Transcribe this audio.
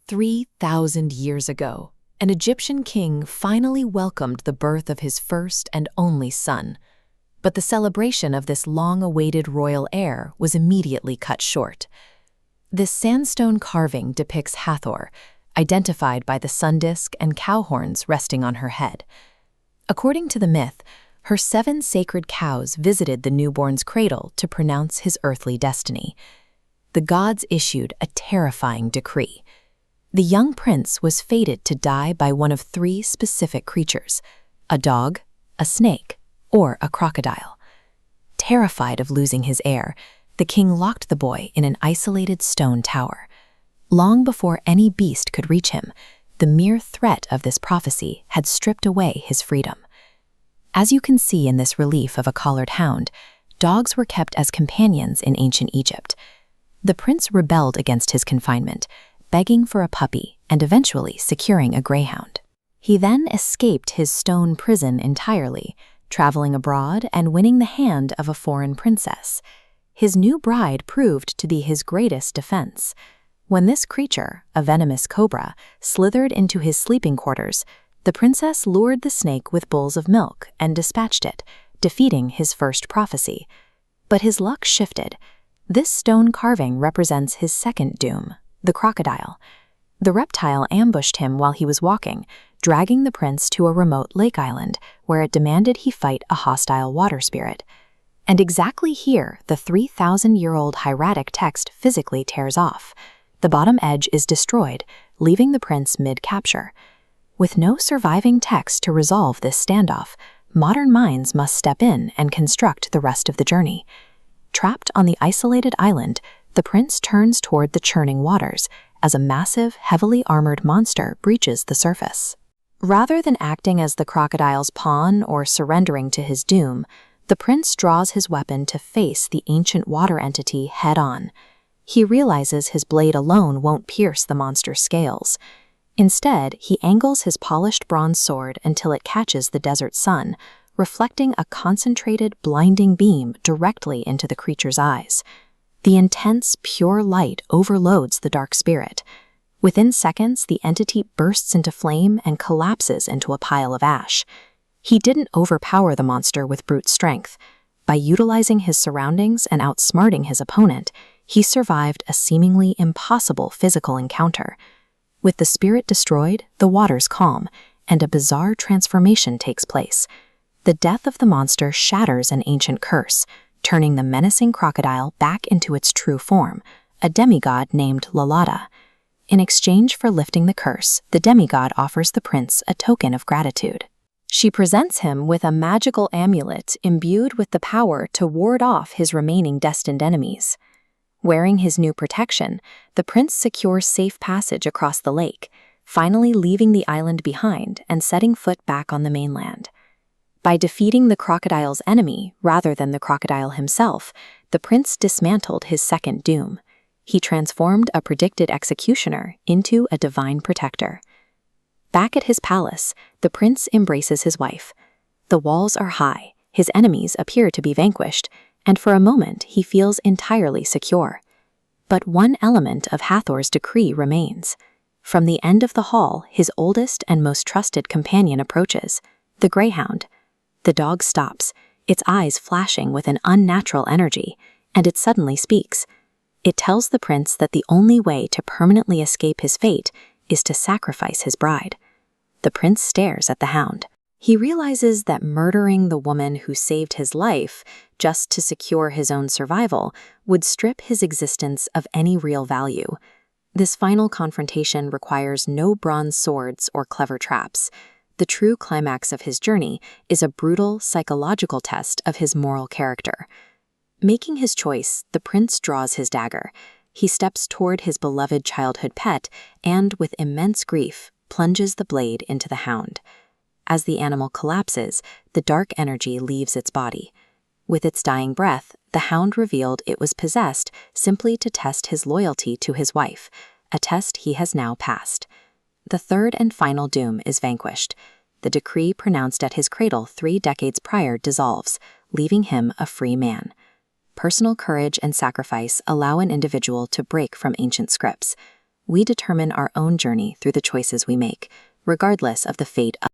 3,000 years ago, an Egyptian king finally welcomed the birth of his first and only son. But the celebration of this long-awaited royal heir was immediately cut short. This sandstone carving depicts Hathor, identified by the sun disk and cow horns resting on her head. According to the myth, her 7 sacred cows visited the newborn's cradle to pronounce his earthly destiny. The gods issued a terrifying decree. The young prince was fated to die by one of 3 specific creatures: a dog, a snake, or a crocodile. Terrified of losing his heir, the king locked the boy in an isolated stone tower. Long before any beast could reach him, the mere threat of this prophecy had stripped away his freedom. As you can see in this relief of a collared hound, dogs were kept as companions in ancient Egypt. The prince rebelled against his confinement, begging for a puppy and eventually securing a greyhound. He then escaped his stone prison entirely, traveling abroad and winning the hand of a foreign princess. His new bride proved to be his greatest defense. When this creature, a venomous cobra, slithered into his sleeping quarters, the princess lured the snake with bowls of milk and dispatched it, defeating his first prophecy. But his luck shifted. This stone carving represents his second doom, the crocodile. The reptile ambushed him while he was walking, dragging the prince to a remote lake island where it demanded he fight a hostile water spirit. And exactly here, the 3,000-year-old hieratic text physically tears off. The bottom edge is destroyed, leaving the prince mid-capture. With no surviving text to resolve this standoff, modern minds must step in and construct the rest of the journey. Trapped on the isolated island, the prince turns toward the churning waters as a massive, heavily armored monster breaches the surface. Rather than acting as the crocodile's pawn or surrendering to his doom, the prince draws his weapon to face the ancient water entity head-on. He realizes his blade alone won't pierce the monster's scales. Instead, he angles his polished bronze sword until it catches the desert sun, reflecting a concentrated, blinding beam directly into the creature's eyes. The intense, pure light overloads the dark spirit. Within seconds, the entity bursts into flame and collapses into a pile of ash. He didn't overpower the monster with brute strength. By utilizing his surroundings and outsmarting his opponent, he survived a seemingly impossible physical encounter. With the spirit destroyed, the waters calm, and a bizarre transformation takes place. The death of the monster shatters an ancient curse, turning the menacing crocodile back into its true form, a demigod named Lalada. In exchange for lifting the curse, the demigod offers the prince a token of gratitude. She presents him with a magical amulet imbued with the power to ward off his remaining destined enemies. Wearing his new protection, the prince secures safe passage across the lake, finally leaving the island behind and setting foot back on the mainland. By defeating the crocodile's enemy rather than the crocodile himself, the prince dismantled his second doom. He transformed a predicted executioner into a divine protector. Back at his palace, the prince embraces his wife. The walls are high, his enemies appear to be vanquished, and for a moment he feels entirely secure. But one element of Hathor's decree remains. From the end of the hall, his oldest and most trusted companion approaches, the greyhound. The dog stops, its eyes flashing with an unnatural energy, and it suddenly speaks. It tells the prince that the only way to permanently escape his fate is to sacrifice his bride. The prince stares at the hound. He realizes that murdering the woman who saved his life just to secure his own survival would strip his existence of any real value. This final confrontation requires no bronze swords or clever traps. The true climax of his journey is a brutal psychological test of his moral character. Making his choice, the prince draws his dagger. He steps toward his beloved childhood pet and, with immense grief, plunges the blade into the hound. As the animal collapses, the dark energy leaves its body. With its dying breath, the hound revealed it was possessed simply to test his loyalty to his wife, a test he has now passed. The third and final doom is vanquished. The decree pronounced at his cradle 3 decades prior dissolves, leaving him a free man. Personal courage and sacrifice allow an individual to break from ancient scripts. We determine our own journey through the choices we make, regardless of the fate of